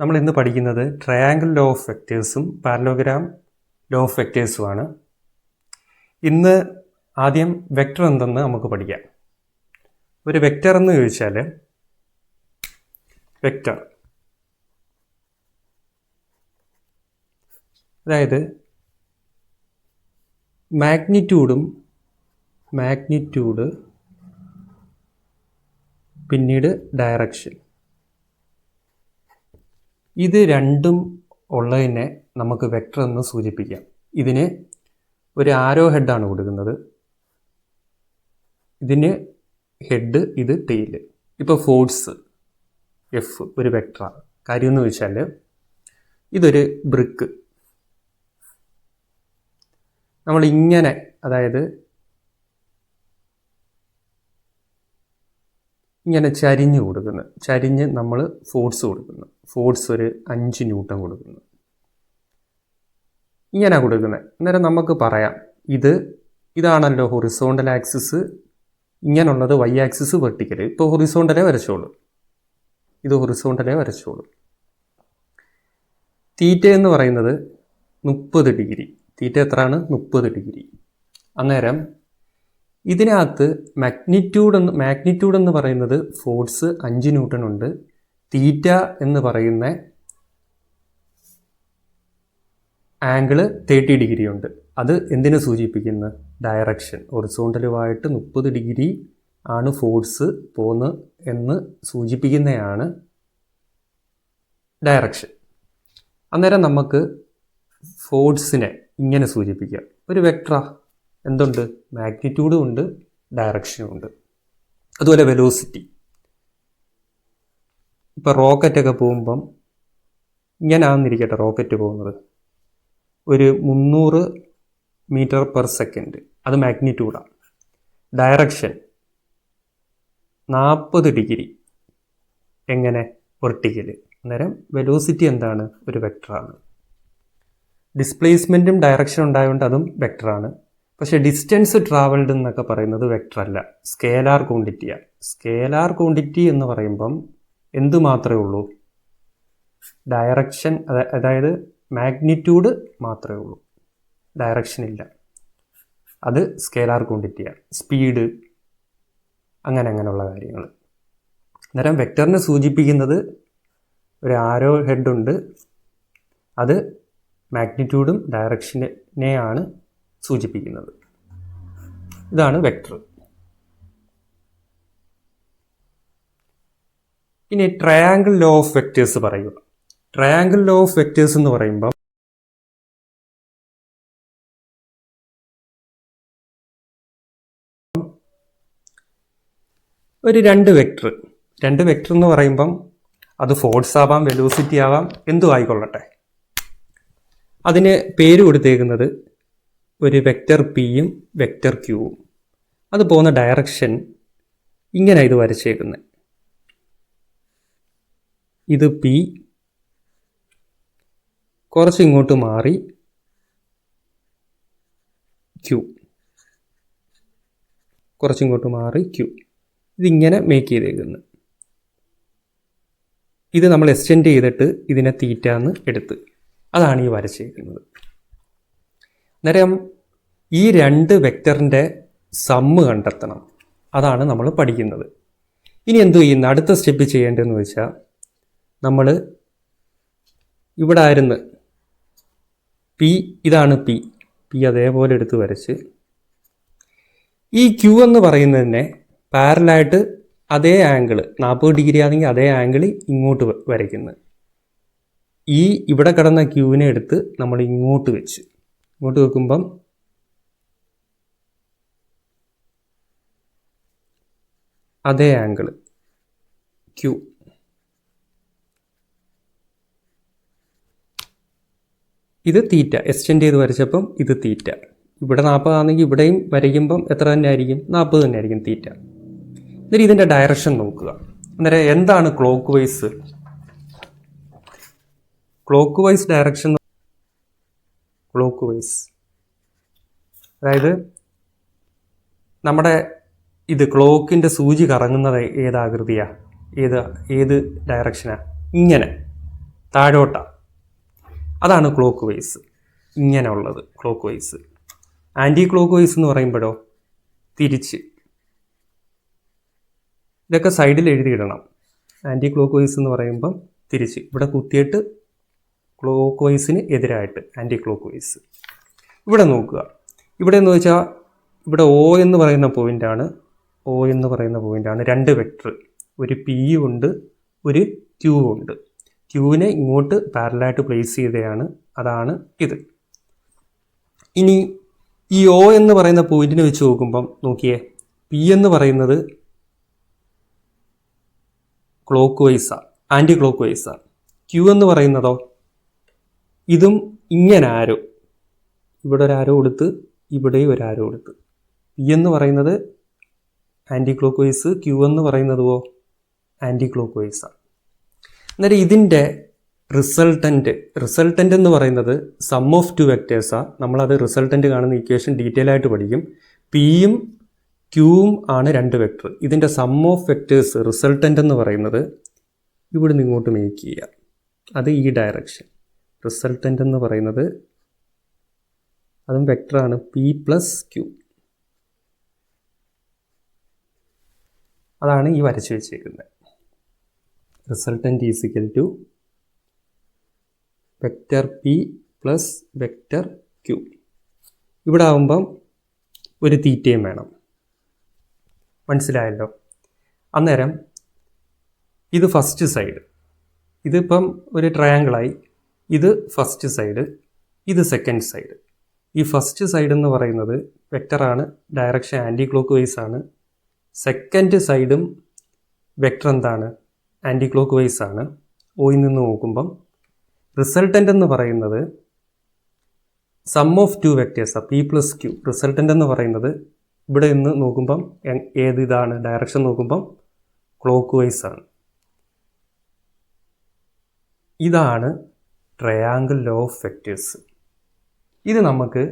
നമ്മൾ ഇന്ന് പഠിക്കുന്നത് ട്രയാങ്കിൾ ലോ ഓഫ് വെക്റ്റേഴ്സും പാരലോഗ്രാം ലോ ഓഫ് വെക്റ്റേഴ്സുമാണ്. ഇന്ന് ആദ്യം വെക്റ്റർ എന്തെന്ന് നമുക്ക് പഠിക്കാം. ഒരു വെക്റ്റർ എന്ന് ചോദിച്ചാൽ വെക്റ്റർ അതായത് മാഗ്നിറ്റ്യൂഡ് പിന്നീട് ഡയറക്ഷൻ, ഇത് രണ്ടും ഉള്ളതിനെ നമുക്ക് വെക്റ്റർ എന്ന് സൂചിപ്പിക്കാം. ഇതിന് ഒരു ആരോ ഹെഡാണ് കൊടുക്കുന്നത്, ഇതിന് ഹെഡ്, ഇത് ടെയിൽ. ഇപ്പോൾ ഫോഴ്സ് എഫ് ഒരു വെക്റ്ററാണ്. കാര്യം എന്ന് വെച്ചാൽ ഇതൊരു ബ്രിക്ക് നമ്മൾ ഇങ്ങനെ, അതായത് ഇങ്ങനെ ചരിഞ്ഞ് നമ്മൾ ഫോഴ്സ് കൊടുക്കുന്നു. ഫോഴ്സ് ഒരു 5 ന്യൂട്ടൺ കൊടുക്കുന്നു. ഇങ്ങനെ കൊടുക്കുന്നത്. അന്നേരം നമുക്ക് പറയാം ഇതാണല്ലോ ഹൊറിസോണ്ടൽ ആക്സിസ്, ഇങ്ങനെയുള്ളത് വൈ ആക്സിസ് വെർട്ടിക്കൽ. ഇപ്പോൾ ഹൊറിസോണ്ടലേ വരച്ചോളൂ, ഇത് ഹൊറിസോണ്ടലേ വരച്ചോളൂ. തീറ്റ എന്ന് പറയുന്നത് 30 ഡിഗ്രി. തീറ്റ എത്രയാണ്? 30 ഡിഗ്രി. അന്നേരം ഇതിനകത്ത് മാഗ്നിറ്റ്യൂഡ് എന്ന് പറയുന്നത് ഫോഴ്സ് 5 ന്യൂട്ടൺ ഉണ്ട്. തീറ്റ എന്ന് പറയുന്ന ആംഗിള് 30 ഡിഗ്രി ഉണ്ട്. അത് എന്തിനെ സൂചിപ്പിക്കുന്നു? ഡയറക്ഷൻ. ഹൊറിസോണ്ടലുമായിട്ട് 30 ഡിഗ്രി ആണ് ഫോഴ്സ് പോകുന്നത് എന്ന് സൂചിപ്പിക്കുന്നതാണ് ഡയറക്ഷൻ. അന്നേരം നമുക്ക് ഫോഴ്സിനെ ഇങ്ങനെ സൂചിപ്പിക്കാം. ഒരു വെക്റ്ററാ, എന്തുണ്ട്? മാഗ്നിറ്റ്യൂഡും ഉണ്ട്, ഡയറക്ഷനും ഉണ്ട്. അതുപോലെ വെലോസിറ്റി. ഇപ്പോൾ റോക്കറ്റൊക്കെ പോകുമ്പം ഇങ്ങനെ ആണെന്നിരിക്കട്ടെ, റോക്കറ്റ് പോകുന്നത് ഒരു 300 മീറ്റർ പെർ സെക്കൻഡ്, അത് മാഗ്നിറ്റ്യൂഡാണ്. ഡയറക്ഷൻ 40 ഡിഗ്രി, എങ്ങനെ? വെർട്ടിക്കൽ. അന്നേരം വെലോസിറ്റി എന്താണ്? ഒരു വെക്റ്ററാണ്. ഡിസ്പ്ലേസ്മെൻറ്റും ഡയറക്ഷൻ ഉണ്ടായതുകൊണ്ട് അതും വെക്റ്ററാണ്. പക്ഷേ ഡിസ്റ്റൻസ് ട്രാവൽഡ് എന്നൊക്കെ പറയുന്നത് വെക്റ്റർ അല്ല, സ്കേലാർ ക്വാണ്ടിറ്റിയാണ്. സ്കേലാർ ക്വാണ്ടിറ്റി എന്ന് പറയുമ്പം എന്ത് മാത്രമേ ഉള്ളൂ? ഡയറക്ഷൻ, അതായത് മാഗ്നിറ്റ്യൂഡ് മാത്രമേ ഉള്ളൂ, ഡയറക്ഷൻ ഇല്ല. അത് സ്കേലാർ ക്വാണ്ടിറ്റിയാണ്. സ്പീഡ്, അങ്ങനെയുള്ള കാര്യങ്ങൾ. അന്നേരം വെക്റ്ററിനെ സൂചിപ്പിക്കുന്നത് ഒരു ആരോ ഹെഡുണ്ട്, അത് മാഗ്നിറ്റ്യൂഡും ഡയറക്ഷനെയാണ് സൂചിപ്പിക്കുന്നത്. ഇതാണ് വെക്റ്റർ. ഇനി ട്രയാങ്കിൾ ലോ ഓഫ് വെക്റ്റേഴ്സ് പറയുക. ട്രയാങ്കിൾ ലോ ഓഫ് വെക്റ്റേഴ്സ് എന്ന് പറയുമ്പോൾ ഒരു രണ്ട് വെക്റ്റർ എന്ന് പറയുമ്പം അത് ഫോഴ്സ് ആവാം, വെലോസിറ്റി ആവാം, എന്തും ആയിക്കൊള്ളട്ടെ. അതിന് പേര് കൊടുത്തേക്കുന്നത് ഒരു വെക്റ്റർ പിയും വെക്റ്റർ ക്യൂവും. അത് പോകുന്ന ഡയറക്ഷൻ ഇങ്ങനെ ഇത് വരച്ചേക്കുന്നത്. ഇത് പി, കുറച്ച് ഇങ്ങോട്ട് മാറി ക്യൂ, കുറച്ചിങ്ങോട്ട് മാറി ക്യൂ. ഇതിങ്ങനെ മേക്ക് ചെയ്തേക്കുന്നു. ഇത് നമ്മൾ എക്സ്റ്റെൻഡ് ചെയ്തിട്ട് ഇതിനെ തീറ്റ എന്ന് എടുത്ത്, അതാണ് ഈ വരച്ചേക്കുന്നത്. അന്നേരം ഈ രണ്ട് വെക്റ്ററിൻ്റെ സമ്മ് കണ്ടെത്തണം. അതാണ് നമ്മൾ പഠിക്കുന്നത്. ഇനി എന്തു ചെയ്യുന്നു? അടുത്ത സ്റ്റെപ്പ് ചെയ്യേണ്ടതെന്ന് വെച്ചാൽ, നമ്മൾ ഇവിടെ ആയിരുന്നു പി, ഇതാണ് പി അതേപോലെ എടുത്ത് വരച്ച് ഈ ക്യൂ എന്ന് പറയുന്നതിനെ പാരലായിട്ട് അതേ ആംഗിൾ 40 ഡിഗ്രി ആണെങ്കിൽ അതേ ആംഗിൾ ഇങ്ങോട്ട് വരയ്ക്കുന്നത്. ഈ ഇവിടെ കിടന്ന ക്യൂവിനെ എടുത്ത് നമ്മൾ ഇങ്ങോട്ട് വെക്കുമ്പം അതേ ആംഗിൾ ക്യൂ. ഇത് തീറ്റ. എക്സ്റ്റെൻഡ് ചെയ്ത് വരച്ചപ്പം ഇത് തീറ്റ. ഇവിടെ 40 ആണെങ്കിൽ ഇവിടെയും വരയ്ക്കുമ്പം എത്ര തന്നെ ആയിരിക്കും? 40 തന്നെ ആയിരിക്കും തീറ്റ. എന്നിട്ട് ഇതിൻ്റെ ഡയറക്ഷൻ നോക്കുക. അന്നേരം എന്താണ് clock vice direction? Clock vice അതായത് നമ്മുടെ ഇത് ക്ലോക്കിൻ്റെ സൂചി കറങ്ങുന്നത് ഏതാകൃതിയാണ്? ഏത് ഡയറക്ഷനാണ്? ഇങ്ങനെ താഴോട്ടാണ്. അതാണ് ക്ലോക്ക് വൈസ്. ഇങ്ങനെ ഉള്ളത് clockwise. Anticlockwise എന്ന് പറയുമ്പോഴോ തിരിച്ച്. ഇതൊക്കെ സൈഡിൽ എഴുതിയിടണം. ആൻറ്റി ക്ലോക്ക് വൈസ് എന്ന് പറയുമ്പം തിരിച്ച് ഇവിടെ കുത്തിയിട്ട് ക്ലോക്ക് വൈസിന് എതിരായിട്ട് ആൻറ്റി ക്ലോക്ക് വൈസ്. ഇവിടെ നോക്കുക. ഇവിടെ എന്ന് വെച്ചാൽ ഇവിടെ ഒ എന്ന് പറയുന്ന പോയിൻ്റാണ്. ഒ എന്ന് പറയുന്ന പോയിൻ്റാണ് 2 വെക്ടർ. ഒരു പി ഉണ്ട്, ഒരു ക്യൂ ഉണ്ട്. ക്യൂവിനെ ഇങ്ങോട്ട് പാരലായിട്ട് പ്ലേസ് ചെയ്തതാണ്. അതാണ് ഇത്. ഇനി ഈ ഒ എന്ന് പറയുന്ന പോയിന്റിനെ വെച്ച് നോക്കുമ്പം നോക്കിയേ, പി എന്ന് പറയുന്നത് ക്ലോക്ക് വൈസാണ്, ആൻറ്റി ക്ലോക്ക് വൈസാണ്. ക്യൂ എന്ന് പറയുന്നതോ ഇതും ഇങ്ങനെ ആരോ, ഇവിടെ ഒരു ആരോ കൊടുത്ത് ഇവിടെയും ഒരു ആരോ കൊടുത്ത്. പി എന്ന് പറയുന്നത് ആൻറ്റി ക്ലോക്ക് വൈസ്, ക്യൂ എന്ന് പറയുന്നതോ ആൻറ്റി ക്ലോക്ക് വൈസാണ്. അന്നേരം ഇതിൻ്റെ റിസൾട്ടൻ്റ് എന്ന് പറയുന്നത് സം ഓഫ് 2 വെക്ടേഴ്സാണ്. നമ്മളത് റിസൾട്ടൻ്റ് കാണുന്ന ഇക്വേഷൻ ഡീറ്റെയിൽ ആയിട്ട് പഠിക്കും. പിയും ക്യൂവും ആണ് 2 വെക്ടർ. ഇതിൻ്റെ സം ഓഫ് വെക്ടേഴ്സ് റിസൾട്ടൻ്റ് എന്ന് പറയുന്നത് ഇവിടുന്ന് ഇങ്ങോട്ട് മേക്ക് ചെയ്യുക. അത് ഈ ഡയറക്ഷൻ. റിസൾട്ടൻ്റ് എന്ന് പറയുന്നത് അതും വെക്ടറാണ്, പി പ്ലസ് ക്യൂ. അതാണ് ഈ വരച്ചു വെച്ചേക്കുന്നത്. Resultant is equal to vector P plus vector Q. ഇവിടെ ആകുമ്പം ഒരു തീറ്റയും വേണം. മനസ്സിലായല്ലോ? അന്നേരം ഇത് ഫസ്റ്റ് സൈഡ്. ഇതിപ്പം ഒരു ട്രയാങ്കിളായി. ഇത് ഫസ്റ്റ് സൈഡ്, ഇത് സെക്കൻഡ് സൈഡ്. ഈ ഫസ്റ്റ് സൈഡ് എന്ന് പറയുന്നത് വെക്റ്ററാണ്, ഡയറക്ഷൻ ആൻറ്റി ക്ലോക്ക് വൈസ് ആണ്. സെക്കൻഡ് സൈഡും വെക്റ്റർ എന്താണ്? ആൻറ്റി ക്ലോക്ക് വൈസ് ആണ്. ഒയിൽ നിന്ന് നോക്കുമ്പം റിസൾട്ടൻ്റ് എന്ന് പറയുന്നത് സം ഓഫ് 2 വെക്ടേഴ്സാണ്, പി പ്ലസ് ക്യൂ. റിസൾട്ടൻ്റ് എന്ന് പറയുന്നത് ഇവിടെ നിന്ന് നോക്കുമ്പം ഏത് ഇതാണ്? ഡയറക്ഷൻ നോക്കുമ്പം ക്ലോക്ക് വൈസ് ആണ്. ഇതാണ് ട്രയാങ്കിൾ ലോ ഓഫ് വെക്ടേഴ്സ്. ഇത് നമുക്ക്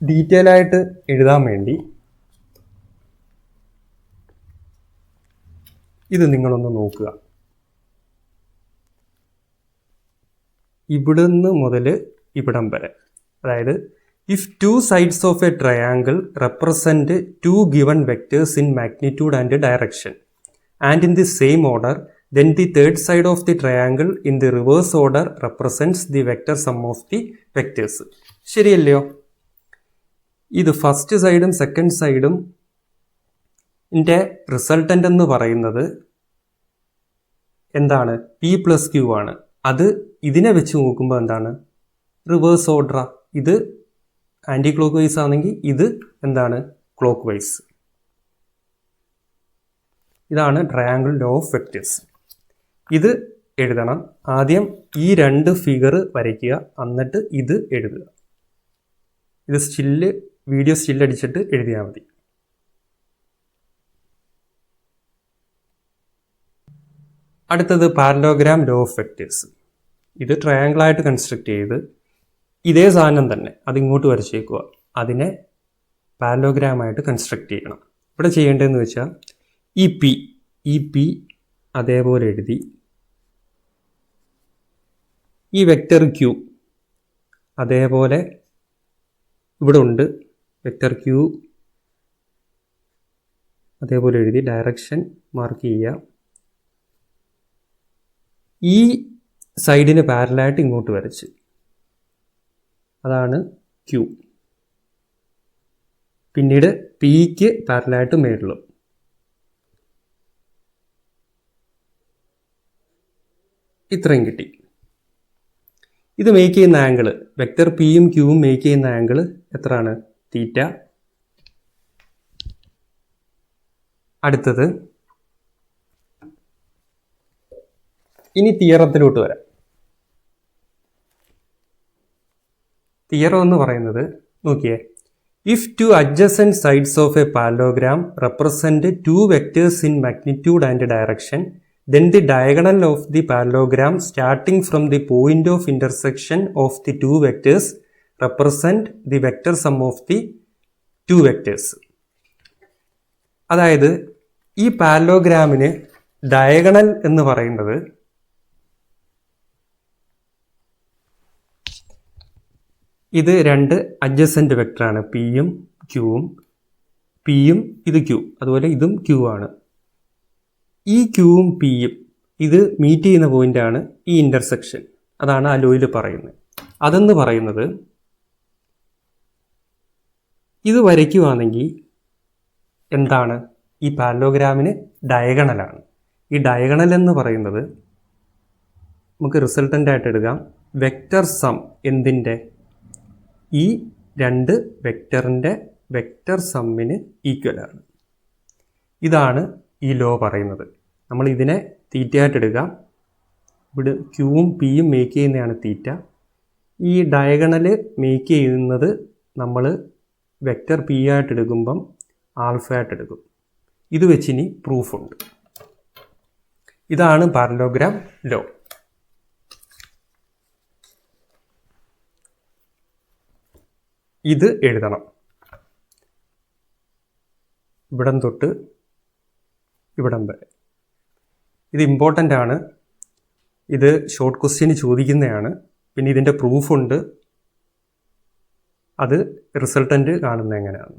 ഡീറ്റെയിൽ ആയിട്ട് എഴുതാൻ വേണ്ടി ഇത് നിങ്ങളൊന്ന് നോക്കുക. ഇവിടുന്ന് മുതൽ ഇവിടം വരെ, അതായത് if 2 sides of a triangle represent 2 given vectors in magnitude and direction and in the same order, then the third side of the triangle in the reverse order represents the vector sum of the vectors. ശരിയല്ലയോ? ഇത് first സൈഡും second സൈഡും ൻ്റെ resultant എന്ന് പറയുന്നത് എന്താണ്? P plus Q ആണ്. അത് ഇതിനെ വെച്ച് നോക്കുമ്പോൾ എന്താണ്? റിവേഴ്സ് ഓർഡറാ. ഇത് ആൻറ്റി ക്ലോക്ക് വൈസ് ആണെങ്കിൽ ഇത് എന്താണ്? Clock vice. ഇതാണ് ട്രയാങ്കിൾ ലോ ഓഫ് വെക്ടേഴ്സ്. ഇത് എഴുതണം. ആദ്യം ഈ 2 ഫിഗർ വരയ്ക്കുക, എന്നിട്ട് ഇത് എഴുതുക. ഇത് വീഡിയോ സ്റ്റില്ലടിച്ചിട്ട് എഴുതിയാൽ മതി. അടുത്തത് പാരലോഗ്രാം ലോ ഓഫ് വെക്ടേഴ്സ്. ഇത് ട്രയാങ്കിളായിട്ട് കൺസ്ട്രക്ട് ചെയ്ത് ഇതേ സാധനം തന്നെ അതിങ്ങോട്ട് വരച്ചേക്കുക. അതിനെ പാരലോഗ്രാമായിട്ട് കൺസ്ട്രക്ട് ചെയ്യണം. ഇവിടെ ചെയ്യേണ്ടതെന്ന് വെച്ചാൽ ഈ പി അതേപോലെ എഴുതി, ഈ വെക്റ്റർ ക്യൂ അതേപോലെ ഇവിടെ ഉണ്ട്. വെക്റ്റർ ക്യൂ അതേപോലെ എഴുതി ഡയറക്ഷൻ മാർക്ക് ചെയ്യുക. ഈ സൈഡിന് പാരലായിട്ട് ഇങ്ങോട്ട് വരച്ച്, അതാണ് ക്യൂ. പിന്നീട് പിക്ക് പാരലായിട്ട് മേളിലും. ഇത്രയും കിട്ടി. ഇത് മേക്ക് ചെയ്യുന്ന ആംഗിൾ, വെക്റ്റർ പിയും ക്യൂവും മേക്ക് ചെയ്യുന്ന ആംഗിൾ എത്രയാണ്? തീറ്റ. അടുത്തത് ഇനി തിയറത്തിലോട്ട് വരാം. തിയറം എന്ന് പറയുന്നത് നോക്കിയേ, if 2 adjacent sides of a parallelogram represent 2 vectors in magnitude and direction, then the diagonal of the parallelogram starting from the point of intersection of the 2 vectors represent the vector sum of the 2 vectors. അതായത് ഈ പാരലോഗ്രാമിന് diagonal എന്ന് പറയുന്നത് ഇത് രണ്ട് adjacent വെക്ടറാണ്, പിയും ക്യൂവും. പിയും ഇത് Q, അതുപോലെ ഇതും ക്യൂ ആണ്. ഈ ക്യൂവും പിയും ഇത് മീറ്റ് ചെയ്യുന്ന പോയിൻ്റാണ് ഈ ഇൻ്റർസെക്ഷൻ. അതാണ് ആ ലോയിൽ പറയുന്നത്. അതെന്ന് പറയുന്നത് ഇത് വരയ്ക്കുവാണെങ്കിൽ എന്താണ്, ഈ പാരലോഗ്രാമിന് ഡയഗണലാണ്. ഈ ഡയഗണൽ എന്ന് പറയുന്നത് നമുക്ക് റിസൾട്ടൻ്റായിട്ട് എടുക്കാം വെക്റ്റർ സം. എന്തിൻ്റെ? ഈ രണ്ട് വെക്റ്ററിൻ്റെ വെക്റ്റർ സമ്മിന് ഈക്വലാണ്. ഇതാണ് ഈ ലോ പറയുന്നത്. നമ്മൾ ഇതിനെ തീറ്റയായിട്ട് എടുക്കാം. ഇവിടെ ക്യൂവും പിയും മേക്ക് ചെയ്യുന്നതാണ് തീറ്റ. ഈ ഡയഗണൽ മേക്ക് ചെയ്യുന്നത് നമ്മൾ വെക്റ്റർ പി ആയിട്ട് എടുക്കുമ്പം ആൽഫ ആയിട്ട് എടുക്കും. ഇത് വെച്ചിനി പ്രൂഫുണ്ട്. ഇതാണ് പാരലോഗ്രാം ലോ. ഇത് എഴുതണം. ഇവിടം തൊട്ട് ഇവിടം വരെ. ഇത് ഇമ്പോർട്ടൻ്റ് ആണ്. ഇത് ഷോർട്ട് ക്വസ്റ്റ്യന് ചോദിക്കുന്നതാണ്. പിന്നെ ഇതിൻ്റെ പ്രൂഫുണ്ട്. അത് റിസൾട്ടൻ്റ് കാണുന്നത് എങ്ങനെയാണ്.